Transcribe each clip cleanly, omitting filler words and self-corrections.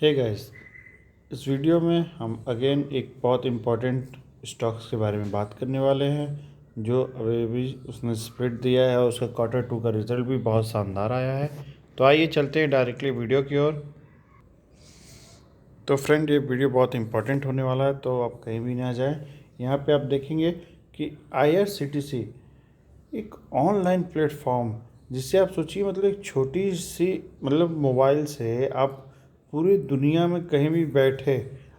Hey guys, इस video में हम अगेन एक बहुत इम्पोर्टेंट स्टॉक्स के बारे में बात करने वाले हैं जो अभी उसने स्प्लिट दिया है और उसका Q2 का रिजल्ट भी बहुत शानदार आया है। तो आइए चलते हैं डायरेक्टली वीडियो की ओर। तो फ्रेंड, ये वीडियो बहुत इंपॉर्टेंट होने वाला है, तो आप कहीं भी ना जाएं। यहाँ पे आप देखेंगे कि IRCTC एक ऑनलाइन प्लेटफॉर्म, जिससे आप सोचिए मतलब एक छोटी सी मतलब मोबाइल से आप पूरी दुनिया में कहीं भी बैठे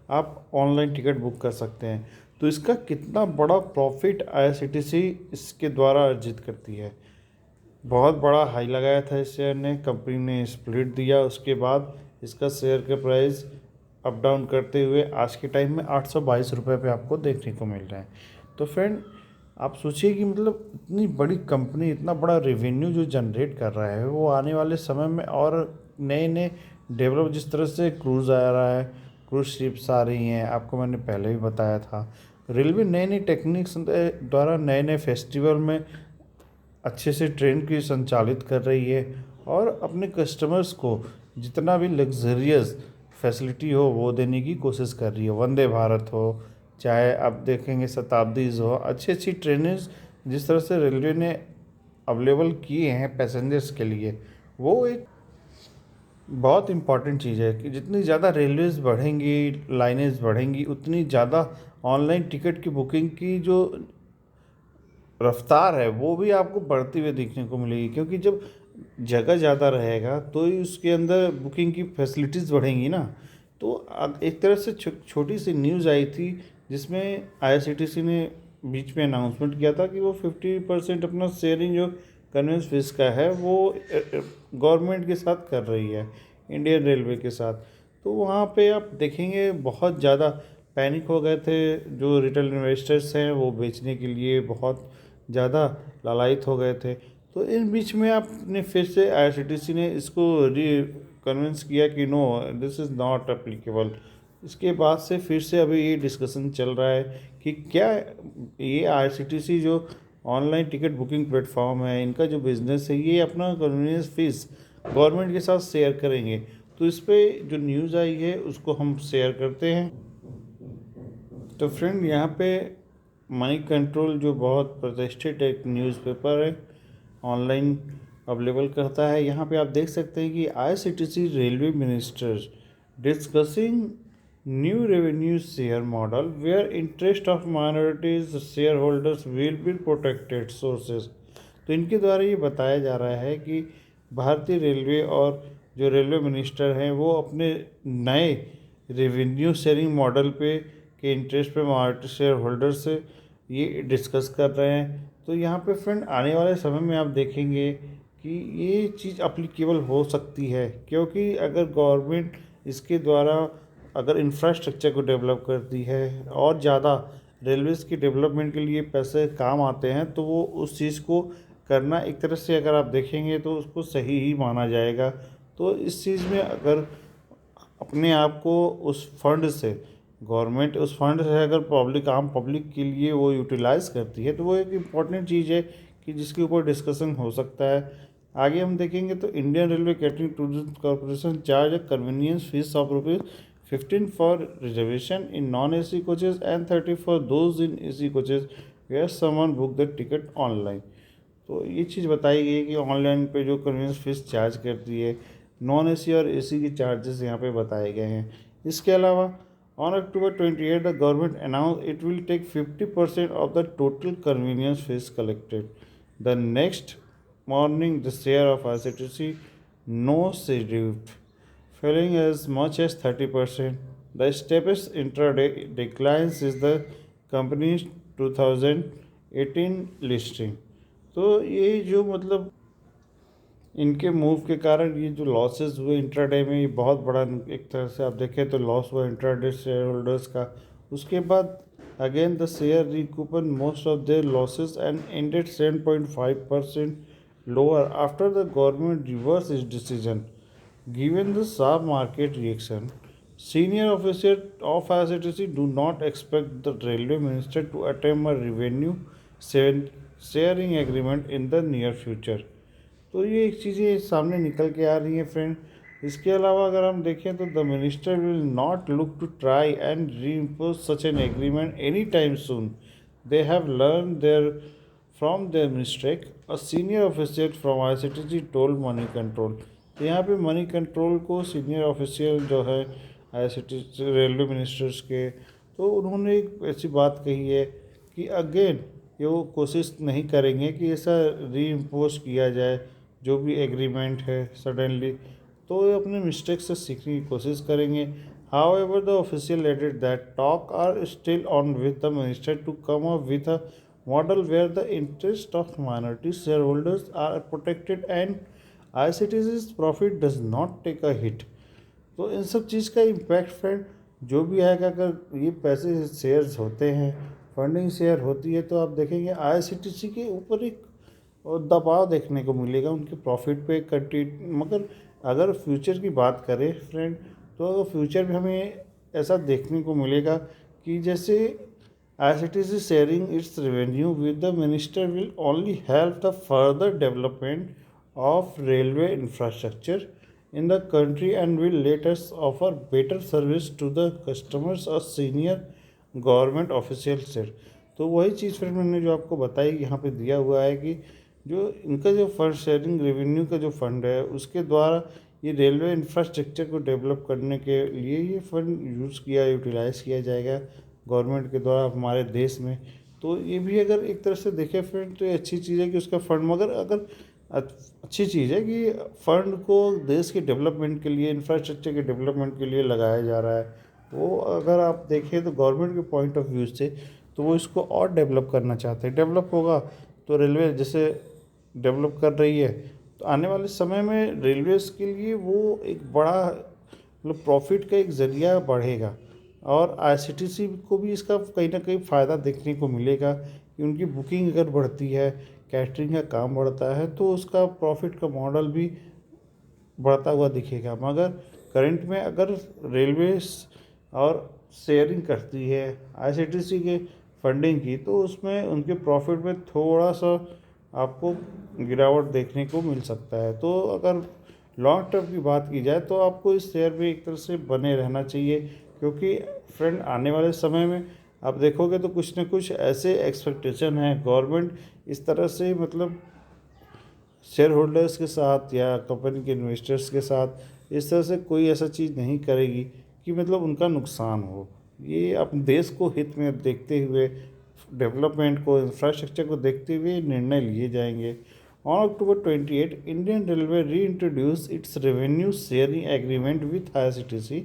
आप ऑनलाइन टिकट बुक कर सकते हैं। तो इसका कितना बड़ा प्रॉफिट IRCTC इसके द्वारा अर्जित करती है। बहुत बड़ा हाई लगाया था इस शेयर ने, कंपनी ने स्प्लिट दिया, उसके बाद इसका शेयर का प्राइस अप डाउन करते हुए आज के टाइम में 822 रुपये पे आपको देखने को मिल रहा है। तो फ्रेंड, आप सोचिए कि मतलब इतनी बड़ी कंपनी इतना बड़ा रेवेन्यू जो जनरेट कर रहा है, वो आने वाले समय में और नए नए डेवलप, जिस तरह से क्रूज़ आ रहा है, क्रूज शिप्स आ रही हैं, आपको मैंने पहले भी बताया था। रेलवे नई नई टेक्निक्स द्वारा नए नए फेस्टिवल में अच्छे से ट्रेन की संचालित कर रही है और अपने कस्टमर्स को जितना भी लग्जरियस फैसिलिटी हो वो देने की कोशिश कर रही है। वंदे भारत हो, चाहे आप देखेंगे शताब्दीज हो, अच्छी अच्छी ट्रेनें जिस तरह से रेलवे ने अवेलेबल किए हैं पैसेंजर्स के लिए, वो एक बहुत इम्पॉर्टेंट चीज़ है कि जितनी ज़्यादा रेलवेज़ बढ़ेंगी, लाइनें बढ़ेंगी, उतनी ज़्यादा ऑनलाइन टिकट की बुकिंग की जो रफ्तार है वो भी आपको बढ़ती हुई देखने को मिलेगी। क्योंकि जब जगह ज़्यादा रहेगा तो ही उसके अंदर बुकिंग की फैसिलिटीज़ बढ़ेंगी ना। तो एक तरह से छोटी सी न्यूज़ आई थी जिसमें IRCTC ने बीच में अनाउंसमेंट किया था कि वो 50% अपना शेयरिंग जो कन्वेंस फीस का है वो गवर्नमेंट के साथ कर रही है, इंडियन रेलवे के साथ। तो वहाँ पे आप देखेंगे बहुत ज़्यादा पैनिक हो गए थे, जो रिटेल इन्वेस्टर्स हैं वो बेचने के लिए बहुत ज़्यादा लालायित हो गए थे। तो इन बीच में आपने फिर से IRCTC ने इसको री कन्विंस किया कि no, this is not applicable. इसके बाद से फिर से अभी ये डिस्कशन चल रहा है कि क्या ये IRCTC जो ऑनलाइन टिकट बुकिंग प्लेटफॉर्म है, इनका जो बिज़नेस है, ये अपना कन्वीनियंस फीस गवर्नमेंट के साथ शेयर करेंगे। तो इस पर जो न्यूज़ आई है उसको हम शेयर करते हैं। तो फ्रेंड, यहाँ पे मनी कंट्रोल जो बहुत प्रतिष्ठित एक न्यूज़पेपर है, ऑनलाइन अवेलेबल करता है, यहाँ पे आप देख सकते हैं कि IRCTC railway minister discussing new revenue share model where interest of minorities share holders will be protected sources. तो इनके द्वारा ये बताया जा रहा है कि भारतीय रेलवे और जो रेलवे मिनिस्टर हैं वो अपने नए रेवेन्यू शेयरिंग मॉडल पे के इंटरेस्ट पे माइनॉरिटी शेयर होल्डर से ये डिस्कस कर रहे हैं। तो यहाँ पे फ्रेंड, आने वाले समय में आप देखेंगे कि ये चीज़ अप्लीकेबल हो सकती है, क्योंकि अगर गवर्नमेंट इसके द्वारा अगर इंफ्रास्ट्रक्चर को डेवलप करती है और ज़्यादा रेलवेज़ की डेवलपमेंट के लिए पैसे काम आते हैं, तो वो उस चीज़ को करना एक तरह से अगर आप देखेंगे तो उसको सही ही माना जाएगा। तो इस चीज़ में अगर अपने आप को उस फंड से, गवर्नमेंट उस फंड से अगर आम पब्लिक के लिए वो यूटिलाइज़ करती है, तो वो एक इम्पॉर्टेंट चीज़ है कि जिसके ऊपर डिस्कशन हो सकता है। आगे हम देखेंगे तो Indian railway catering tourism corporation charge a convenience fee of ₹15 for reservation in non AC coaches and 30 for those in AC coaches where someone book the ticket online. तो ये चीज़ बताई गई है कि ऑनलाइन पे जो कन्वीनियंस फीस चार्ज करती है, नॉन AC और AC के चार्जेस यहाँ पे बताए गए हैं। इसके अलावा on October 28 the government announce it will take 50% of the total convenience fee collected the next morning the share of IRCTC no reduced falling as much as 30%. The steepest intraday declines is the company's 2018 listing. तो ये जो मतलब इनके move के कारण ये जो losses हुए इंट्राडे में, ये बहुत बड़ा एक तरह से आप देखें तो लॉस हुआ इंट्राडे शेयर होल्डर्स का। उसके बाद again the share recouped most of their losses and ended 7.5% lower after the government reverse its decision. Given the sharp market reaction, senior officers of IRCTC do not expect the railway minister to attempt a revenue sharing agreement in the near future. तो ये एक चीज़ें सामने निकल के आ रही हैं friend. इसके अलावा अगर हम देखें तो the minister will not look to try and reimpose such an agreement any time soon. They have learn their from their mistake. A senior official from ICTC told Moneycontrol. तो यहाँ पे Moneycontrol को senior official जो है ICTC railway ministers के, तो उन्होंने एक ऐसी बात कही है कि अगेन ये वो कोशिश नहीं करेंगे कि ऐसा री इम्पोज किया जाए जो भी एग्रीमेंट है सडनली, तो ये अपने मिस्टेक से सीखने की कोशिश करेंगे. However the official added that talk are still on with the minister to come up with a model where the interest of minority share holders are protected and ICTC's profit does not take a hit. तो इन सब चीज़ का impact friend जो भी आएगा, अगर ये पैसे शेयर्स होते हैं, फंडिंग शेयर होती है, तो आप देखेंगे ICTC के ऊपर एक दबाव देखने को मिलेगा उनके प्रॉफिट पे मगर अगर फ्यूचर की बात करें फ्रेंड, तो अगर फ्यूचर में हमें ऐसा देखने को मिलेगा कि जैसे ICTC sharing it's revenue with the minister will only help the further development of railway infrastructure in the country and will let us offer better service to the customers, a senior government official said. तो वही चीज़ फिर मैंने जो आपको बताई यहाँ पे दिया हुआ है कि जो इनका जो फंड शेयरिंग रेवेन्यू का जो फंड है उसके द्वारा ये रेलवे इंफ्रास्ट्रक्चर को डेवलप करने के लिए ये फंड यूटिलाइज़ किया जाएगा गवर्नमेंट के द्वारा हमारे देश में. तो ये भी अगर एक तरह से देखें फ्रेंड तो ये अच्छी चीज़ है कि उसका फंड, मगर अगर अच्छी चीज़ है कि फ़ंड को देश के डेवलपमेंट के लिए, इंफ्रास्ट्रक्चर के डेवलपमेंट के लिए लगाया जा रहा है. वो अगर आप देखें तो गवर्नमेंट के पॉइंट ऑफ व्यू से तो वो इसको और डेवलप करना चाहते हैं. डेवलप होगा तो रेलवे जैसे डेवलप कर रही है, तो आने वाले समय में रेलवेज़ के लिए वो एक बड़ा मतलब प्रॉफिट का एक ज़रिया बढ़ेगा. और ICTC को भी इसका कहीं ना कहीं फ़ायदा देखने को मिलेगा कि उनकी बुकिंग अगर बढ़ती है, कैटरिंग का काम बढ़ता है, तो उसका प्रॉफिट का मॉडल भी बढ़ता हुआ दिखेगा. मगर करंट में अगर रेलवे और शेयरिंग करती है ICTC के फंडिंग की, तो उसमें उनके प्रॉफिट में थोड़ा सा आपको गिरावट देखने को मिल सकता है. तो अगर लॉन्ग टर्म की बात की जाए तो आपको इस शेयर में एक तरह से बने रहना चाहिए, क्योंकि फ्रेंड आने वाले समय में आप देखोगे तो कुछ न कुछ ऐसे एक्सपेक्टेशन है गवर्नमेंट इस तरह से मतलब शेयर होल्डर्स के साथ या कंपनी के इन्वेस्टर्स के साथ इस तरह से कोई ऐसा चीज़ नहीं करेगी कि मतलब उनका नुकसान हो. ये अपने देश को हित में देखते हुए, डेवलपमेंट को, इंफ्रास्ट्रक्चर को देखते हुए निर्णय लिए जाएंगे. ऑन October 28, इंडियन रेलवे री introduce it's revenue sharing agreement with ICTC,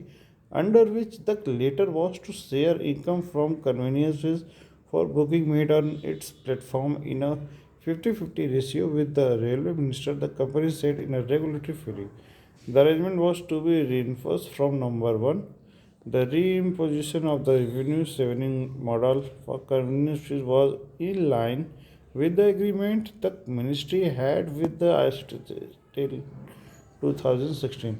under which the latter was to share income from conveniences for booking made on its platform in a 50-50 ratio with the railway minister, the company said in a regulatory filing. The arrangement was to be reinforced from number 1. The reimposition of the revenue sharing model for conveniences was in line with the agreement the ministry had with the ICTC till 2016.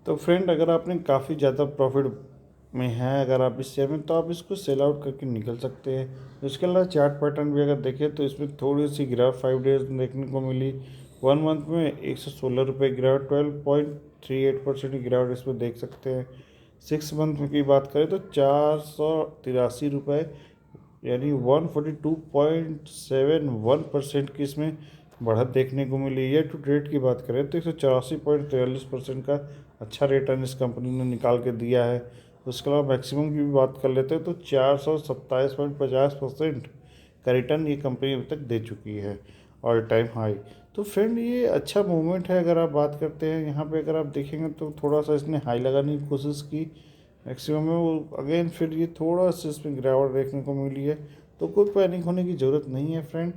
तो friend अगर आपने काफ़ी ज़्यादा profit में है अगर आप इस शेयर में, तो आप इसको सेल आउट करके निकल सकते हैं. इसके अलावा चार्ट पैटर्न भी अगर देखें तो इसमें थोड़ी सी गिरावट 5 डेज देखने को मिली. 1 मंथ में 116 रुपये गिरावट, 12.38% की गिरावट इसमें देख सकते हैं. 6 मंथ की बात करें तो 483 रुपये यानी 142.71% की इसमें बढ़त देखने को मिली. ईयर टू डेट की बात करें तो 184.43% का अच्छा रिटर्न इस कंपनी ने निकाल के दिया है. उसके अलावा मैक्सिमम की भी बात कर लेते हैं तो 427.50% का रिटर्न ये कंपनी अभी तक दे चुकी है, ऑल टाइम हाई. तो फ्रेंड ये अच्छा मूवमेंट है. अगर आप बात करते हैं यहाँ पे, अगर आप देखेंगे तो थोड़ा सा इसने हाई लगाने की कोशिश की मैक्सिमम में, वो अगेन फिर ये थोड़ा सा इसमें गिरावट देखने को मिली है. तो कोई पैनिक होने की ज़रूरत नहीं है फ्रेंड.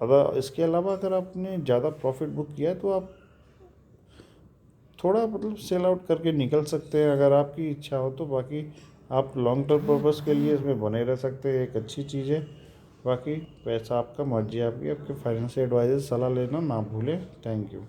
अगर इसके अलावा अगर आपने ज़्यादा प्रॉफिट बुक किया है तो आप थोड़ा मतलब सेल आउट करके निकल सकते हैं अगर आपकी इच्छा हो तो. बाकी आप लॉन्ग टर्म पर्पज़ के लिए इसमें बने रह सकते हैं, एक अच्छी चीज़ है. बाकी पैसा आपका, मर्जी आपकी. आपके फाइनेंशियल एडवाइजर सलाह लेना ना भूलें. Thank you.